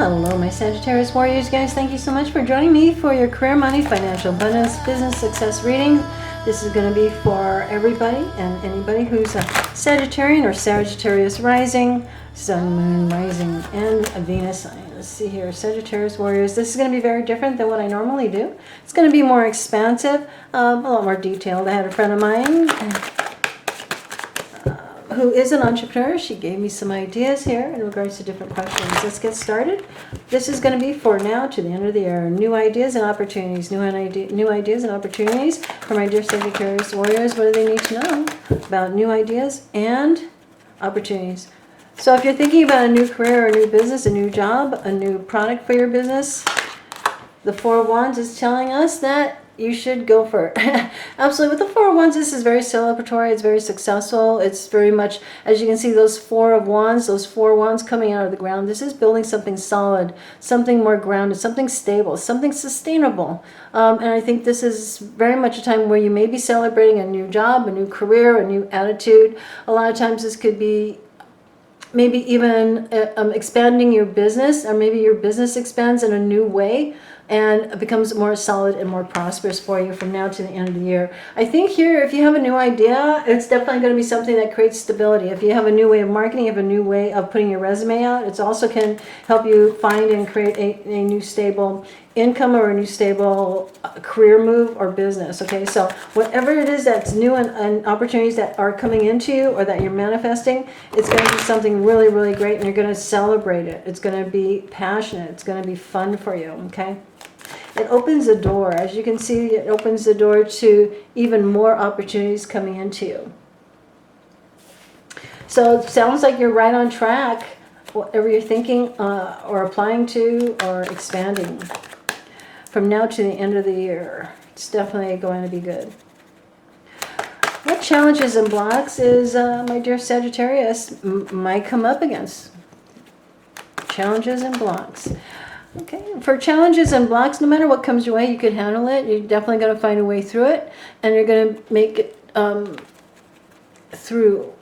Hello, my Sagittarius warriors, guys. Thank you so much for joining me for your career, money, financial abundance, business success reading. This is going to be for everybody and anybody who's a Sagittarian or Sagittarius rising, Sun, Moon, rising, and a Venus sign. Let's see here, Sagittarius warriors. This is going to be very different than what I normally do. It's going to be more expansive, a lot more detailed. I had a friend of mine who is an entrepreneur. She gave me some ideas here in regards to different questions. Let's get started. This is going to be for now to the end of the year. New ideas and opportunities. New ideas and opportunities for my dear Sagittarius warriors. What do they need to know about new ideas and opportunities? So if you're thinking about a new career, or a new business, a new job, a new product for your business, the Four of Wands is telling us that you should go for it. Absolutely. With the Four of Wands, this is very celebratory. It's very successful. It's very much, as you can see, those Four of Wands, those four wands coming out of the ground. This is building something solid, something more grounded, something stable, something sustainable. And I think this is very much a time where you may be celebrating a new job, a new career, a new attitude. A lot of times this could be maybe even expanding your business, or maybe your business expands in a new way and becomes more solid and more prosperous for you from now to the end of the year. I think here, if you have a new idea, it's definitely going to be something that creates stability. If you have a new way of marketing, you have a new way of putting your resume out, it also can help you find and create a new stable income or a new stable career move or business. Okay, so whatever it is that's new and opportunities that are coming into you or that you're manifesting, it's going to be something really, really great, and you're going to celebrate it. It's going to be passionate. It's going to be fun for you. Okay. It opens the door. As you can see, it opens the door to even more opportunities coming into you. So it sounds like you're right on track, whatever you're thinking or applying to or expanding from now to the end of the year. It's definitely going to be good. What challenges and blocks is my dear Sagittarius might come up against? Challenges and blocks. Okay, for challenges and blocks, no matter what comes your way, you can handle it. You're definitely going to find a way through it, and you're going to make it through.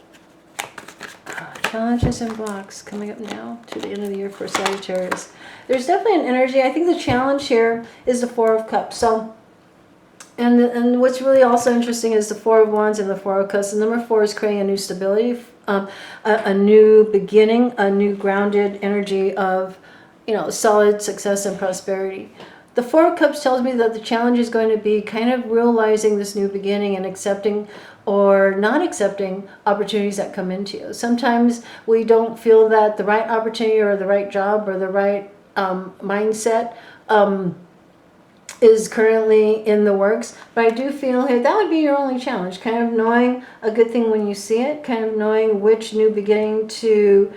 Challenges and blocks coming up now to the end of the year for Sagittarius. There's definitely an energy. I think the challenge here is the Four of Cups. So, and what's really also interesting is the Four of Wands and the Four of Cups. The number 4 is creating a new stability, a new beginning, a new grounded energy of, you know, solid success and prosperity. The Four of Cups tells me that the challenge is going to be kind of realizing this new beginning and accepting or not accepting opportunities that come into you. Sometimes we don't feel that the right opportunity or the right job or the right mindset is currently in the works. But I do feel here that would be your only challenge, kind of knowing a good thing when you see it, kind of knowing which new beginning to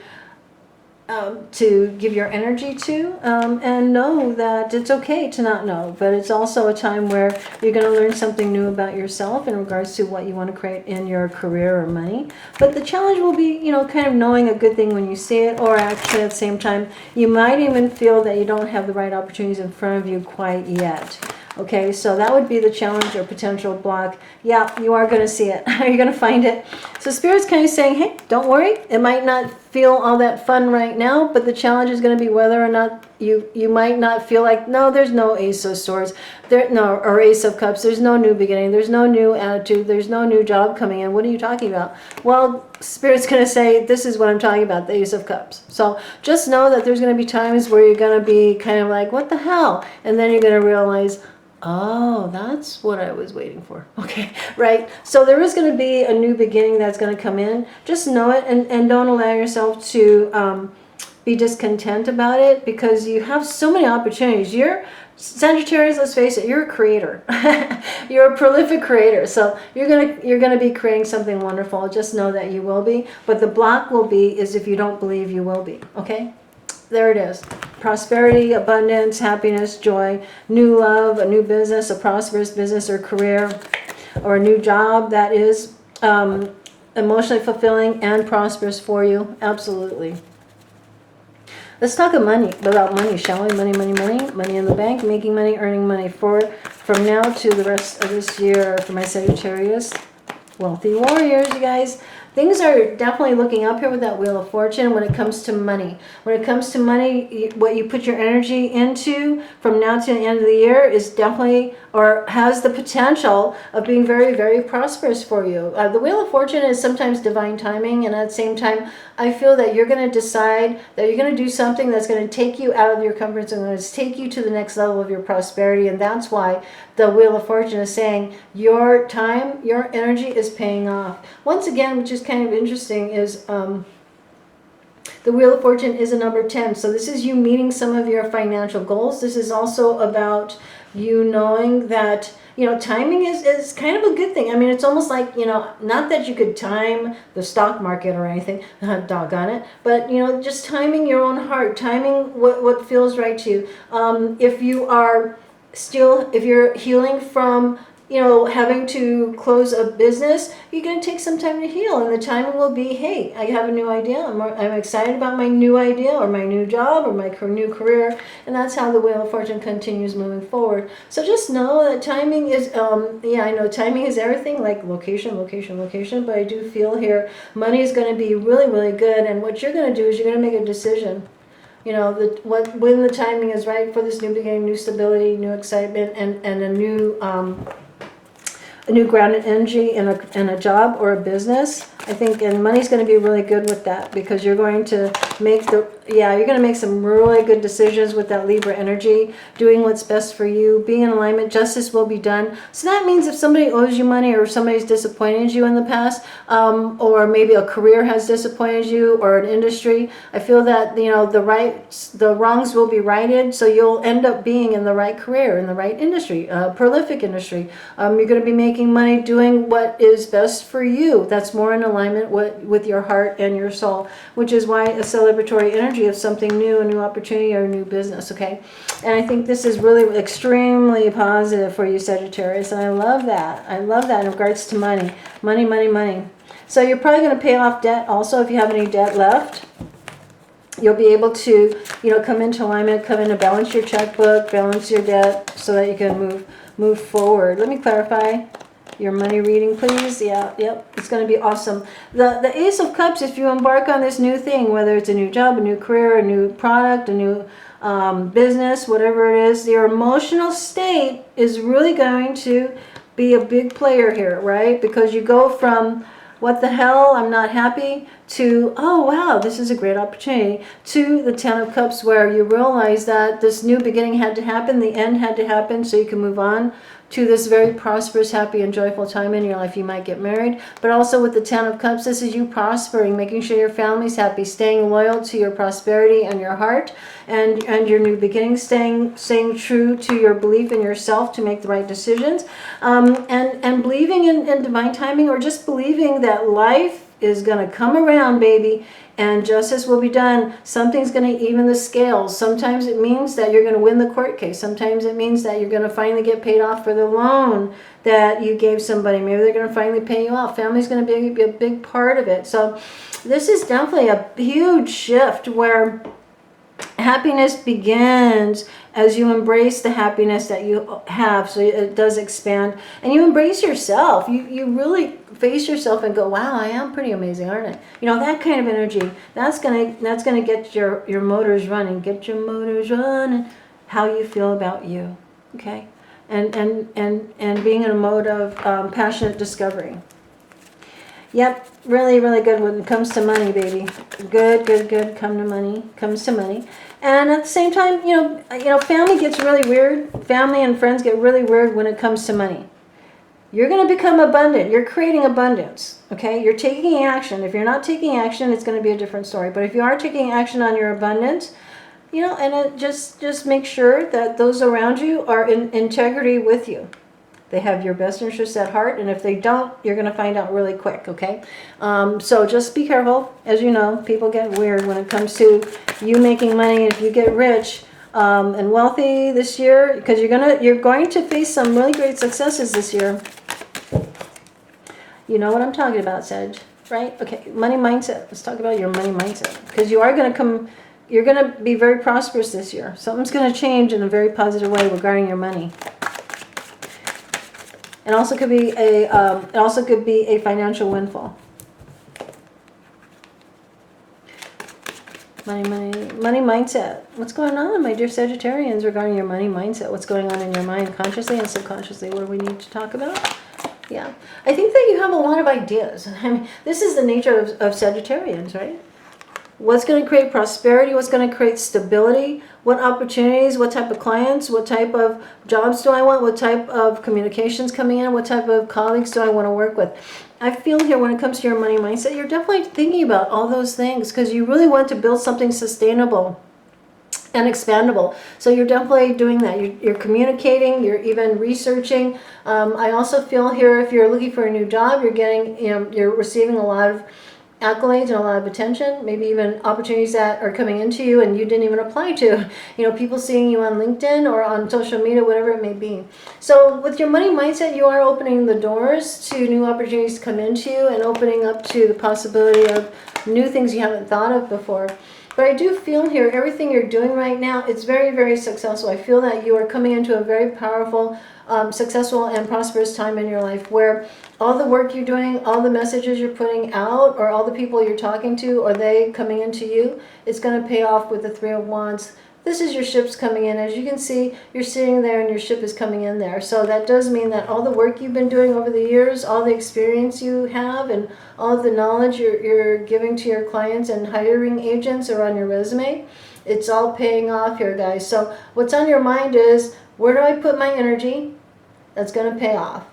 give your energy to, and know that it's okay to not know, but it's also a time where you're going to learn something new about yourself in regards to what you want to create in your career or money. But the challenge will be, you know, kind of knowing a good thing when you see it, or actually at the same time, you might even feel that you don't have the right opportunities in front of you quite yet. Okay, so that would be the challenge or potential block. Yeah, you are going to see it. You're going to find it. So Spirit's kind of saying, hey, don't worry. It might not feel all that fun right now, but the challenge is going to be whether or not you might not feel like, no, there's no Ace of Swords, or Ace of Cups. There's no new beginning. There's no new attitude. There's no new job coming in. What are you talking about? Well, Spirit's going to say, this is what I'm talking about, the Ace of Cups. So just know that there's going to be times where you're going to be kind of like, what the hell? And then you're going to realize, oh, that's what I was waiting for. Okay, right? So there is going to be a new beginning that's going to come in. Just know it, and don't allow yourself to be discontent about it, because you have so many opportunities. You're Sagittarius, let's face it, you're a creator. You're a prolific creator. So you're gonna be creating something wonderful. Just know that you will be. But the block will be is if you don't believe you will be. Okay? There it is. Prosperity, abundance, happiness, joy, new love, a new business, a prosperous business or career, or a new job that is emotionally fulfilling and prosperous for you. Absolutely. Let's talk about money, shall we? Money, money, money. Money in the bank, making money, earning money from now to the rest of this year for my Sagittarius wealthy warriors, you guys. things are definitely looking up here with that Wheel of Fortune when it comes to money. When it comes to money, what you put your energy into from now to the end of the year is definitely, or has the potential of being very, very prosperous for you. The Wheel of Fortune is sometimes divine timing, and at the same time, I feel that you're going to decide that you're going to do something that's going to take you out of your comfort zone, and take you to the next level of your prosperity, and that's why the Wheel of Fortune is saying your time, your energy is paying off. Once again, which is kind of interesting, is the Wheel of Fortune is a number 10. So this is you meeting some of your financial goals. This is also about you knowing that, you know, timing is kind of a good thing. I mean, it's almost like, you know, not that you could time the stock market or anything, doggone it, but, you know, just timing your own heart, timing what feels right to you. If you are still, if you're healing from, you know, having to close a business, you're going to take some time to heal, and the timing will be, hey, I have a new idea, I'm excited about my new idea or my new job or my new career, and that's how the Wheel of Fortune continues moving forward. So just know that timing is, yeah, I know timing is everything, like location, but I do feel here money is going to be really, really good, and what you're going to do is you're going to make a decision. You know, when the timing is right for this new beginning, new stability, new excitement, and a new grounded energy in a job or a business. I think, and money's going to be really good with that, because you're going to make you're going to make some really good decisions with that Libra energy, doing what's best for you, being in alignment. Justice will be done. So that means if somebody owes you money, or somebody's disappointed you in the past, or maybe a career has disappointed you, or an industry, I feel that, you know, the wrongs will be righted, so you'll end up being in the right career, in the right industry, prolific industry. You're going to be making money doing what is best for you. That's more in alignment with your heart and your soul, which is why a celebratory energy of something new, a new opportunity, or a new business, okay? And I think this is really extremely positive for you, Sagittarius, and I love that. I love that in regards to money. Money, money, money. So you're probably going to pay off debt also if you have any debt left. You'll be able to, you know, come into alignment, come in to balance your checkbook, balance your debt, so that you can move forward. Let me clarify your money reading, please. Yeah, yep, it's going to be awesome. The Ace of Cups, if you embark on this new thing, whether it's a new job, a new career, a new product, a new business, whatever it is, your emotional state is really going to be a big player here, right? Because you go from, what the hell, I'm not happy, to, oh wow, this is a great opportunity, to the Ten of Cups, where you realize that this new beginning had to happen, the end had to happen, so you can move on to this very prosperous, happy, and joyful time in your life. You might get married, but also with the Ten of Cups, this is you prospering, making sure your family's happy, staying loyal to your prosperity and your heart, and your new beginning, staying true to your belief in yourself to make the right decisions, and believing in divine timing, or just believing that life is going to come around, baby, and justice will be done. Something's going to even the scales. Sometimes it means that you're going to win the court case. Sometimes it means that you're going to finally get paid off for the loan that you gave somebody. Maybe they're going to finally pay you off. Family's going to be a big part of it. So this is definitely a huge shift where happiness begins as you embrace the happiness that you have, so it does expand, and you embrace yourself. You really face yourself and go, wow, I am pretty amazing, aren't I? You know, that kind of energy, that's gonna get your motors running. Get your motors running. How you feel about you, okay? And being in a mode of passionate discovery. Yep, really, really good when it comes to money, baby. Good. Comes to money. And at the same time, you know, family gets really weird. Family and friends get really weird when it comes to money. You're going to become abundant. You're creating abundance, okay? You're taking action. If you're not taking action, it's going to be a different story. But if you are taking action on your abundance, you know, and just make sure that those around you are in integrity with you. They have your best interests at heart, and if they don't, you're going to find out really quick, okay? So just be careful. As you know, people get weird when it comes to you making money. If you get rich and wealthy this year, because you're going to face some really great successes this year. You know what I'm talking about, Sag, right? Okay, money mindset. Let's talk about your money mindset, because you're going to be very prosperous this year. Something's going to change in a very positive way regarding your money. It also could be a financial windfall. Money mindset. What's going on, my dear Sagittarians, regarding your money mindset? What's going on in your mind consciously and subconsciously? What do we need to talk about? Yeah, I think that you have a lot of ideas. I mean, this is the nature of Sagittarians, right? What's going to create prosperity? What's going to create stability? What opportunities? What type of clients? What type of jobs do I want? What type of communications coming in? What type of colleagues do I want to work with? I feel here when it comes to your money mindset, you're definitely thinking about all those things because you really want to build something sustainable and expandable. So you're definitely doing that. You're communicating, you're even researching. I also feel here if you're looking for a new job, you're getting, you're receiving a lot of accolades and a lot of attention, maybe even opportunities that are coming into you and you didn't even apply to. People seeing you on LinkedIn or on social media, whatever it may be. So with your money mindset, you are opening the doors to new opportunities to come into you and opening up to the possibility of new things you haven't thought of before. But I do feel here, everything you're doing right now, it's very, very successful. I feel that you are coming into a very powerful, successful and prosperous time in your life where all the work you're doing, all the messages you're putting out, or all the people you're talking to, or they coming into you, it's going to pay off with the Three of Wands. This is your ships coming in. As you can see, you're sitting there and your ship is coming in there. So that does mean that all the work you've been doing over the years, all the experience you have, and all of the knowledge you're giving to your clients and hiring agents or on your resume, it's all paying off here, guys. So what's on your mind is, where do I put my energy? That's going to pay off.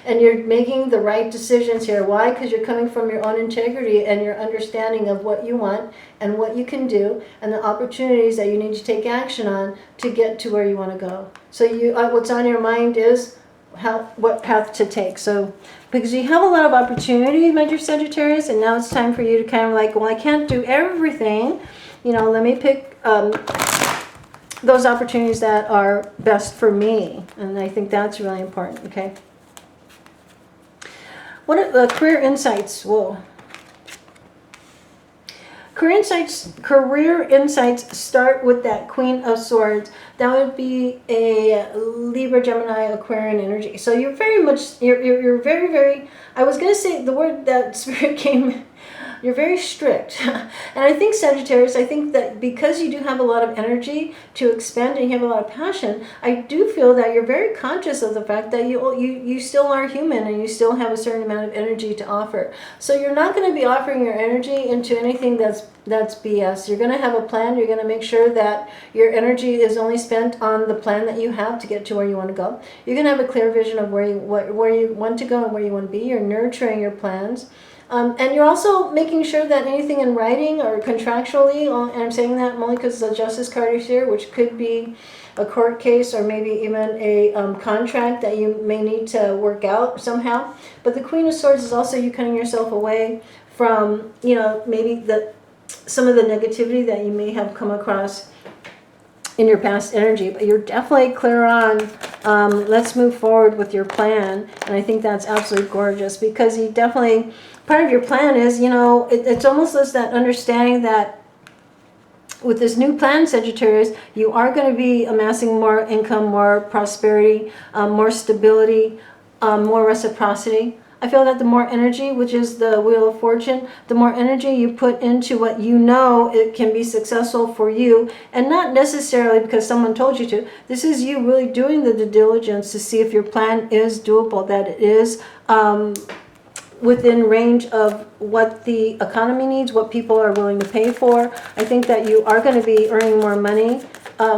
And you're making the right decisions here. Why? Because you're coming from your own integrity and your understanding of what you want and what you can do and the opportunities that you need to take action on to get to where you want to go. So what's on your mind is what path to take. So because you have a lot of opportunity, my dear Sagittarius, and now it's time for you to kind of like, well, I can't do everything. Let me pick those opportunities that are best for me. And I think that's really important, okay? What are the career insights? Whoa. Career insights start with that Queen of Swords. That would be a Libra, Gemini, Aquarian energy. So you're very much, you're very, very, I was going to say the word that Spirit came, you're very strict. And I think Sagittarius, I think that because you do have a lot of energy to expend and you have a lot of passion, I do feel that you're very conscious of the fact that you still are human and you still have a certain amount of energy to offer. So you're not going to be offering your energy into anything that's BS. You're going to have a plan. You're going to make sure that your energy is only spent on the plan that you have to get to where you want to go. You're going to have a clear vision of where you want to go and where you want to be. You're nurturing your plans. And you're also making sure that anything in writing or contractually, and I'm saying that only because the Justice card is here, which could be a court case or maybe even a contract that you may need to work out somehow. But the Queen of Swords is also you cutting yourself away from, maybe some of the negativity that you may have come across in your past energy. But you're definitely clear on, let's move forward with your plan. And I think that's absolutely gorgeous because you definitely, part of your plan is, it's almost as that understanding that with this new plan, Sagittarius, you are going to be amassing more income, more prosperity, more stability, more reciprocity. I feel that the more energy, which is the Wheel of Fortune, the more energy you put into what it can be successful for you, and not necessarily because someone told you to. This is you really doing the due diligence to see if your plan is doable, that it is within range of what the economy needs, what people are willing to pay for. I think that you are going to be earning more money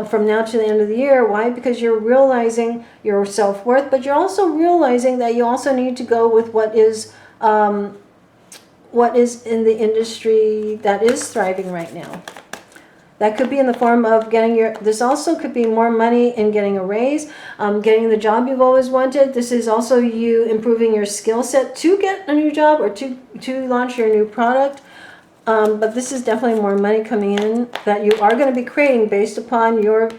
from now to the end of the year. Why? Because you're realizing your self-worth, but you're also realizing that you also need to go with what is in the industry that is thriving right now. That could be in the form of this also could be more money in getting a raise, getting the job you've always wanted. This is also you improving your skill set to get a new job or to launch your new product. But this is definitely more money coming in that you are going to be creating based upon your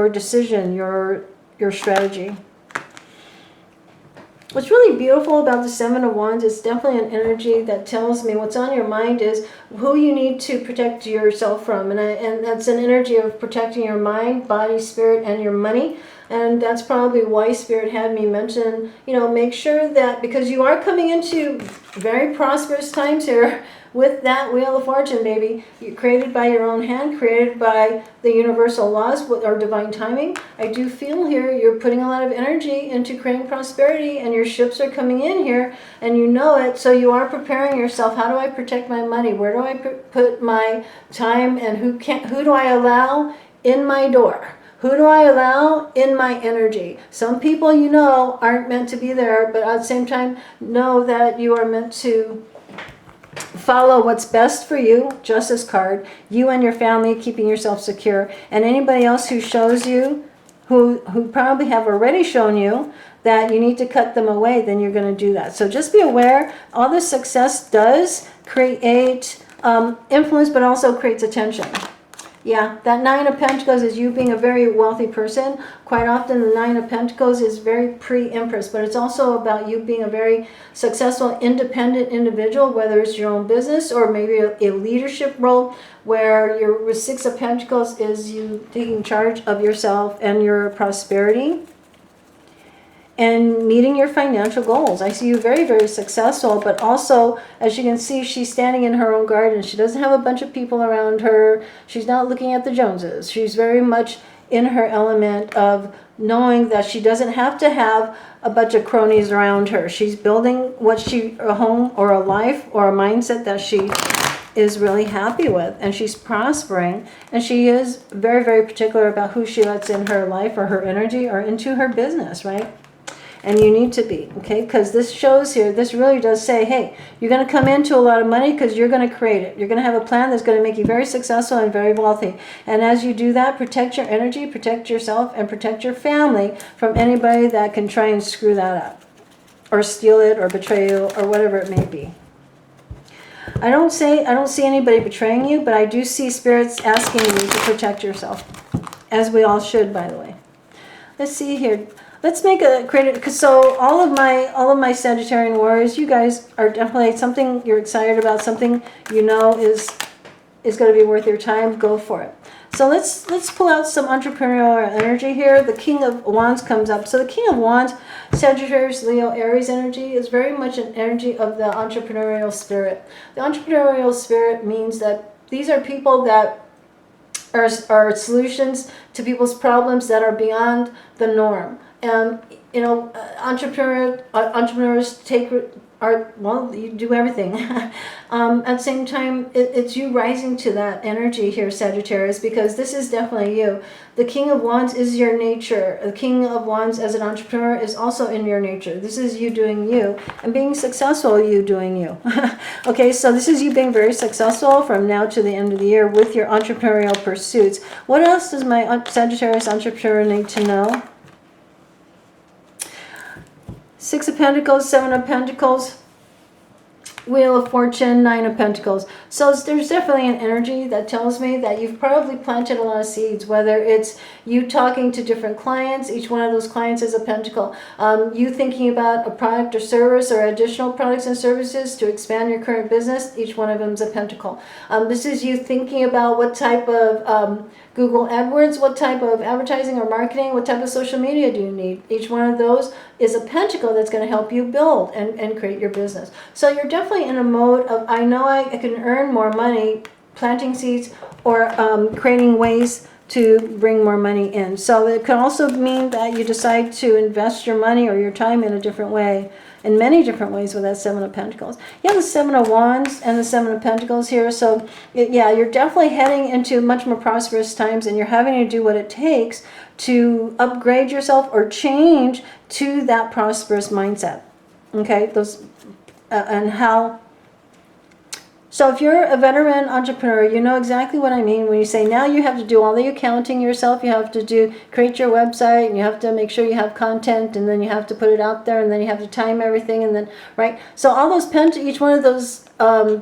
decision, your strategy. What's really beautiful about the Seven of Wands is definitely an energy that tells me what's on your mind is who you need to protect yourself from. And that's an energy of protecting your mind, body, spirit, and your money. And that's probably why Spirit had me mention, make sure that because you are coming into very prosperous times here with that Wheel of Fortune, baby, you created by your own hand, created by the universal laws or divine timing. I do feel here you're putting a lot of energy into creating prosperity, and your ships are coming in here, and you know it, so you are preparing yourself. How do I protect my money? Where do I put my time, and who do I allow in my door? Who do I allow in my energy? Some people, you know, aren't meant to be there, but at the same time, know that you are meant to follow what's best for you. Justice card. You and your family, keeping yourself secure. And anybody else who shows you, who probably have already shown you that you need to cut them away, then you're going to do that. So just be aware, all this success does create influence, but also creates attention. Yeah, that Nine of Pentacles is you being a very wealthy person. Quite often the Nine of Pentacles is very pre-Empress, but it's also about you being a very successful, independent individual, whether it's your own business or maybe a leadership role, where your Six of Pentacles is you taking charge of yourself and your prosperity and meeting your financial goals. I see you very, very successful, but also, as you can see, she's standing in her own garden. She doesn't have a bunch of people around her. She's not looking at the Joneses. She's very much in her element of knowing that she doesn't have to have a bunch of cronies around her. She's building a home or a life or a mindset that she is really happy with, and she's prospering, and she is very, very particular about who she lets in her life or her energy or into her business, right? And you need to be, okay? Because this shows here, this really does say, hey, you're going to come into a lot of money because you're going to create it. You're going to have a plan that's going to make you very successful and very wealthy. And as you do that, protect your energy, protect yourself, and protect your family from anybody that can try and screw that up or steal it or betray you or whatever it may be. I don't see anybody betraying you, but I do see spirits asking you to protect yourself, as we all should, by the way. Let's see here. Let's make a creative, so all of my Sagittarian warriors, you guys are definitely something you're excited about, something you know is going to be worth your time. Go for it. So let's pull out some entrepreneurial energy here. The King of Wands comes up. So the King of Wands, Sagittarius, Leo, Aries energy is very much an energy of the entrepreneurial spirit. The entrepreneurial spirit means that these are people that are solutions to people's problems that are beyond the norm. You know, entrepreneurs you do everything. At the same time, it's you rising to that energy here, Sagittarius, because this is definitely you. The King of Wands is your nature. The King of Wands as an entrepreneur is also in your nature. This is you doing you and being successful, you doing you. Okay, so this is you being very successful from now to the end of the year with your entrepreneurial pursuits. What else does my Sagittarius entrepreneur need to know? Six of Pentacles, Seven of Pentacles, Wheel of Fortune, Nine of Pentacles. So there's definitely an energy that tells me that you've probably planted a lot of seeds, whether it's you talking to different clients, each one of those clients is a pentacle. You thinking about a product or service or additional products and services to expand your current business, each one of them is a pentacle. This is you thinking about what type of Google AdWords, what type of advertising or marketing, what type of social media do you need? Each one of those is a pentacle that's going to help you build and create your business. So you're definitely in a mode of, I know I can earn more money planting seeds or creating ways to bring more money in. So it can also mean that you decide to invest your money or your time in a different way, in many different ways with that Seven of Pentacles. You have the Seven of Wands and the Seven of Pentacles here. So yeah, you're definitely heading into much more prosperous times, and you're having to do what it takes to upgrade yourself or change to that prosperous mindset. Okay, those and how. So if you're a veteran entrepreneur, you know exactly what I mean when you say now you have to do all the accounting yourself, you have to create your website, and you have to make sure you have content, and then you have to put it out there, and then you have to time everything, and then, right? So all those each one of those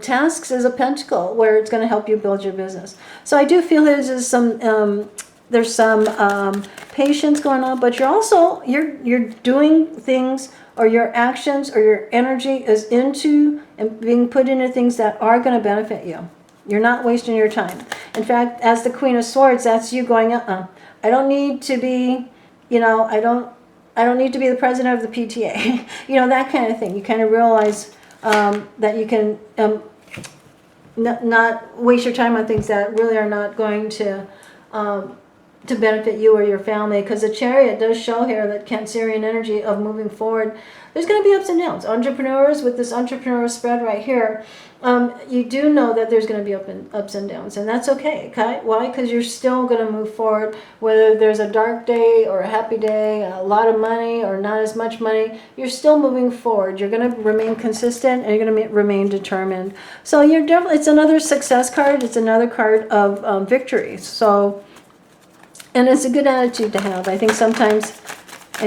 tasks is a pentacle where it's going to help you build your business. So I do feel there's some patience going on, but you're doing things, or your actions or your energy is into and being put into things that are going to benefit you. You're not wasting your time. In fact, as the Queen of Swords, that's you going, I don't need to be, I don't need to be the president of the PTA. That kind of thing. You kind of realize that you can not waste your time on things that really are not going to benefit you or your family, because the Chariot does show here that Cancerian energy of moving forward. There's going to be ups and downs. Entrepreneurs, with this entrepreneurial spread right here, you do know that there's going to be ups and downs, and that's okay. Why? Because you're still going to move forward, whether there's a dark day or a happy day, a lot of money or not as much money, you're still moving forward. You're going to remain consistent, and you're going to remain determined. So you're definitely, it's another success card. It's another card of victory. So, and it's a good attitude to have. I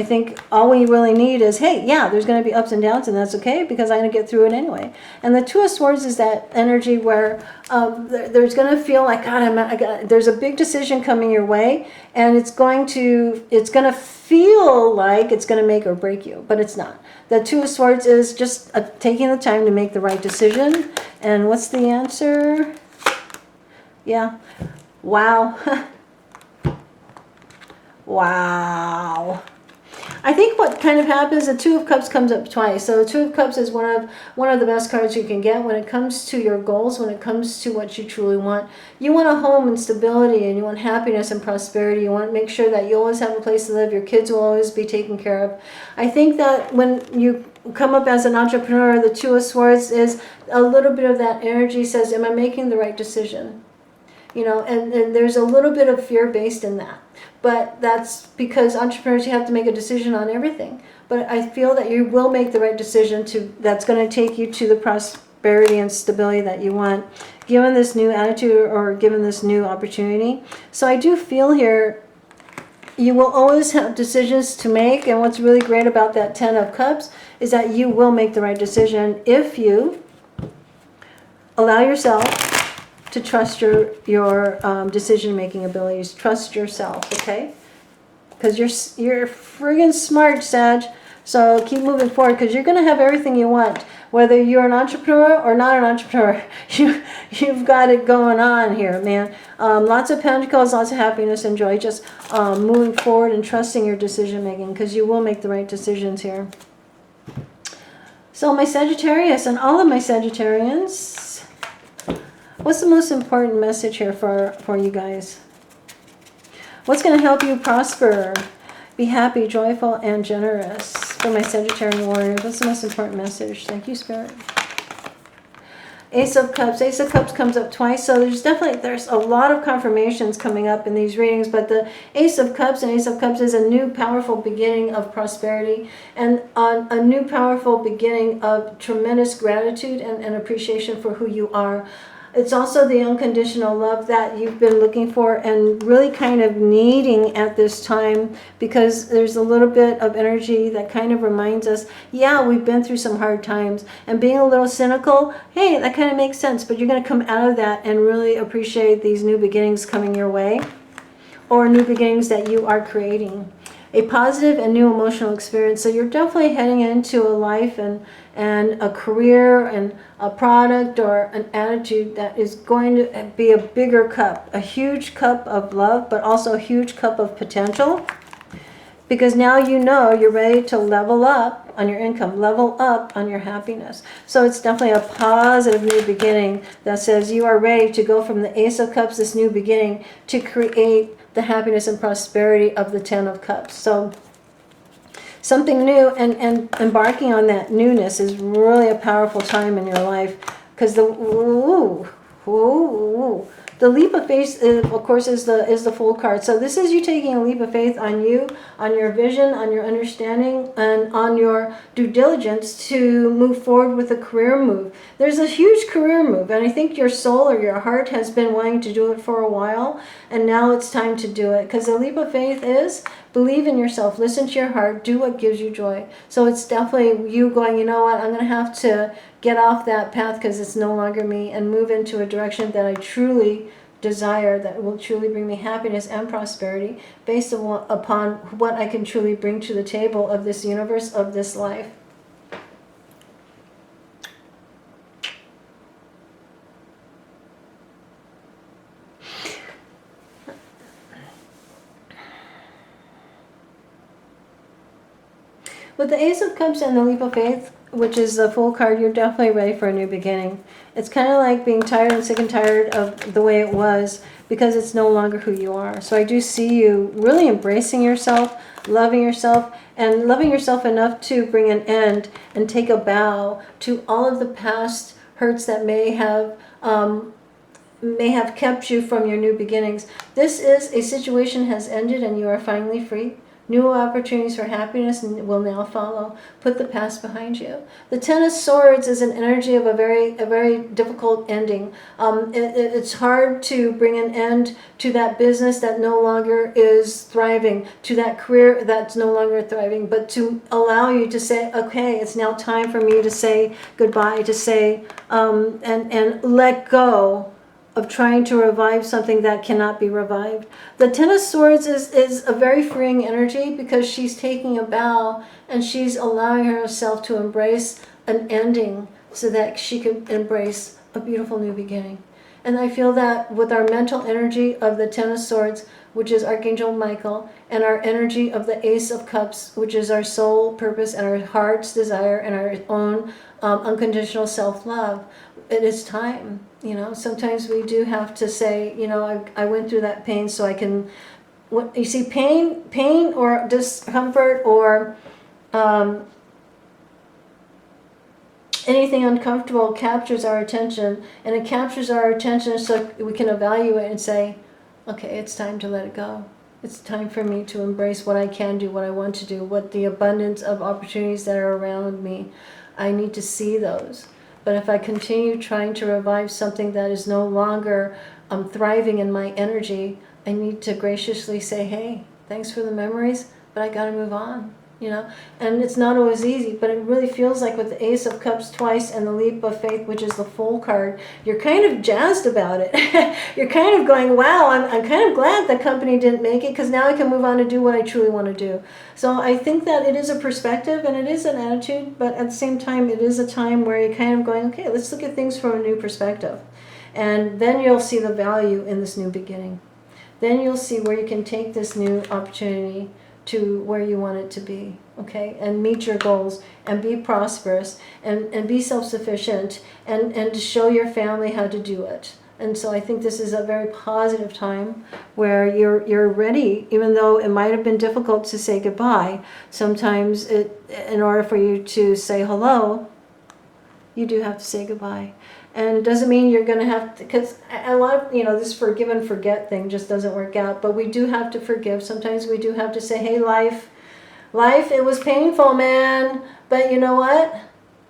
think all we really need is, hey, yeah, there's going to be ups and downs, and that's okay, because I'm going to get through it anyway. And the Two of Swords is that energy where there's going to feel like, God, there's a big decision coming your way, and it's going to feel like it's going to make or break you, but it's not. The Two of Swords is just taking the time to make the right decision. And what's the answer? Yeah. Wow. Wow. I think what kind of happens, the Two of Cups comes up twice. So the Two of Cups is one of the best cards you can get when it comes to your goals, when it comes to what you truly want. You want a home and stability, and you want happiness and prosperity. You want to make sure that you always have a place to live. Your kids will always be taken care of. I think that when you come up as an entrepreneur, the Two of Swords is a little bit of that energy, says, am I making the right decision? You know, and there's a little bit of fear based in that. But that's because entrepreneurs, you have to make a decision on everything. But I feel that you will make the right decision that's going to take you to the prosperity and stability that you want, given this new attitude or given this new opportunity. So I do feel here you will always have decisions to make. And what's really great about that Ten of Cups is that you will make the right decision if you allow yourself to trust your decision-making abilities. Trust yourself, okay? Because you're friggin' smart, Sag. So keep moving forward, because you're going to have everything you want. Whether you're an entrepreneur or not an entrepreneur, you've got it going on here, man. Lots of pentacles, lots of happiness and joy. Just moving forward and trusting your decision-making, because you will make the right decisions here. So my Sagittarius and all of my Sagittarians, what's the most important message here for you guys? What's going to help you prosper, be happy, joyful, and generous? For my Sagittarian warriors, what's the most important message? Thank you, Spirit. Ace of Cups. Ace of Cups comes up twice, so there's a lot of confirmations coming up in these readings, but the Ace of Cups and Ace of Cups is a new powerful beginning of prosperity, and a new powerful beginning of tremendous gratitude and appreciation for who you are. It's also the unconditional love that you've been looking for and really kind of needing at this time, because there's a little bit of energy that kind of reminds us, yeah, we've been through some hard times, and being a little cynical, hey, that kind of makes sense, but you're going to come out of that and really appreciate these new beginnings coming your way, or new beginnings that you are creating. A positive and new emotional experience. So you're definitely heading into a life and a career and a product or an attitude that is going to be a bigger cup, a huge cup of love, but also a huge cup of potential. Because now you know you're ready to level up on your income, level up on your happiness. So it's definitely a positive new beginning that says you are ready to go from the Ace of Cups, this new beginning, to create the happiness and prosperity of the Ten of Cups. So something new, and embarking on that newness is really a powerful time in your life, because the leap of faith, of course, is the Fool card. So this is you taking a leap of faith on you, on your vision, on your understanding, and on your due diligence to move forward with a career move. There's a huge career move, and I think your soul or your heart has been wanting to do it for a while, and now it's time to do it. Because the leap of faith is believe in yourself, listen to your heart, do what gives you joy. So it's definitely you going, you know what, I'm going to have to get off that path because it's no longer me, and move into a direction that I truly desire, that will truly bring me happiness and prosperity based upon what I can truly bring to the table of this universe, of this life. With the Ace of Cups and the Leap of Faith, which is the Fool card, you're definitely ready for a new beginning. It's kind of like being tired and sick and tired of the way it was because it's no longer who you are. So I do see you really embracing yourself, loving yourself, and loving yourself enough to bring an end and take a bow to all of the past hurts that may have kept you from your new beginnings. This is a situation has ended and you are finally free. New opportunities for happiness will now follow. Put the past behind you. The Ten of Swords is an energy of a very difficult ending. It's hard to bring an end to that business that no longer is thriving, to that career that's no longer thriving, but to allow you to say, okay, it's now time for me to say goodbye, to say, and let go of trying to revive something that cannot be revived. The Ten of Swords is a very freeing energy because she's taking a bow and she's allowing herself to embrace an ending so that she can embrace a beautiful new beginning. And I feel that with our mental energy of the Ten of Swords, which is Archangel Michael, and our energy of the Ace of Cups, which is our soul purpose and our heart's desire and our own unconditional self-love, it is time. You know, sometimes we do have to say, you know, I went through that pain so I can, what you see, pain or discomfort or anything uncomfortable captures our attention, and it captures our attention so we can evaluate and say, okay, it's time to let it go. It's time for me to embrace what I can do, what I want to do, what the abundance of opportunities that are around me. I need to see those. But if I continue trying to revive something that is no longer thriving in my energy, I need to graciously say, hey, thanks for the memories, but I got to move on, you know. And it's not always easy, but it really feels like with the Ace of Cups twice and the Leap of Faith, which is the Fool card, you're kind of jazzed about it. You're kind of going, wow, I'm kind of glad the company didn't make it because now I can move on to do what I truly want to do. So I think that it is a perspective and it is an attitude, but at the same time, it is a time where you're kind of going, okay, let's look at things from a new perspective. And then you'll see the value in this new beginning. Then you'll see where you can take this new opportunity to where you want it to be, okay? And meet your goals and be prosperous and be self-sufficient and to show your family how to do it. And so I think this is a very positive time where you're ready, even though it might have been difficult to say goodbye. Sometimes in order for you to say hello, you do have to say goodbye. And it doesn't mean you're going to have to, because a lot of, you know, this forgive and forget thing just doesn't work out. But we do have to forgive. Sometimes we do have to say, hey, life, it was painful, man. But you know what?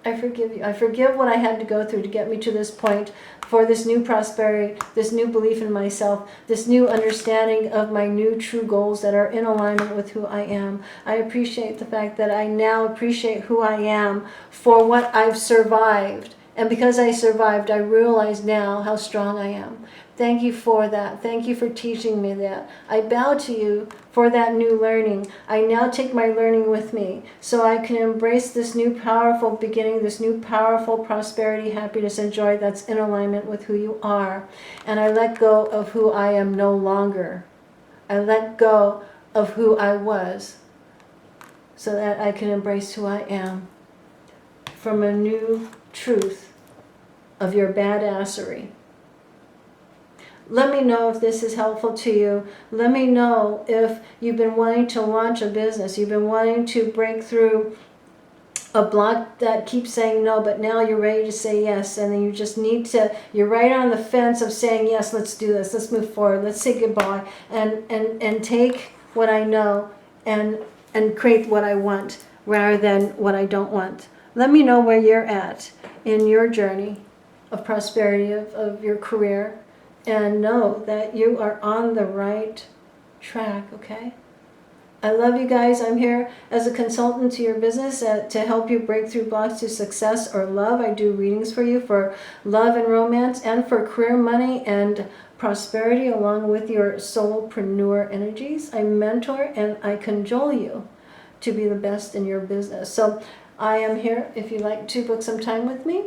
I forgive you. I forgive what I had to go through to get me to this point for this new prosperity, this new belief in myself, this new understanding of my new true goals that are in alignment with who I am. I appreciate the fact that I now appreciate who I am for what I've survived. And because I survived, I realize now how strong I am. Thank you for that. Thank you for teaching me that. I bow to you for that new learning. I now take my learning with me so I can embrace this new powerful beginning, this new powerful prosperity, happiness, and joy that's in alignment with who you are. And I let go of who I am no longer. I let go of who I was so that I can embrace who I am from a new truth of your badassery. Let me know if this is helpful to you. Let me know if you've been wanting to launch a business, you've been wanting to break through a block that keeps saying no, but now you're ready to say yes, and then you just need to, you're right on the fence of saying yes, let's do this, let's move forward, let's say goodbye, and take what I know and create what I want rather than what I don't want. Let me know where you're at in your journey of prosperity, of your career, and know that you are on the right track, okay? I love you guys. I'm here as a consultant to your business to help you break through blocks to success or love. I do readings for you for love and romance and for career, money, and prosperity along with your soulpreneur energies. I mentor and I cajole you to be the best in your business. So I am here if you'd like to book some time with me.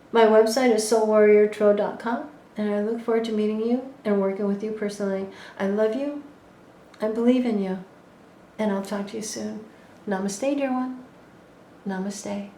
My website is soulwarriortro.com, and I look forward to meeting you and working with you personally. I love you. I believe in you. And I'll talk to you soon. Namaste, dear one. Namaste.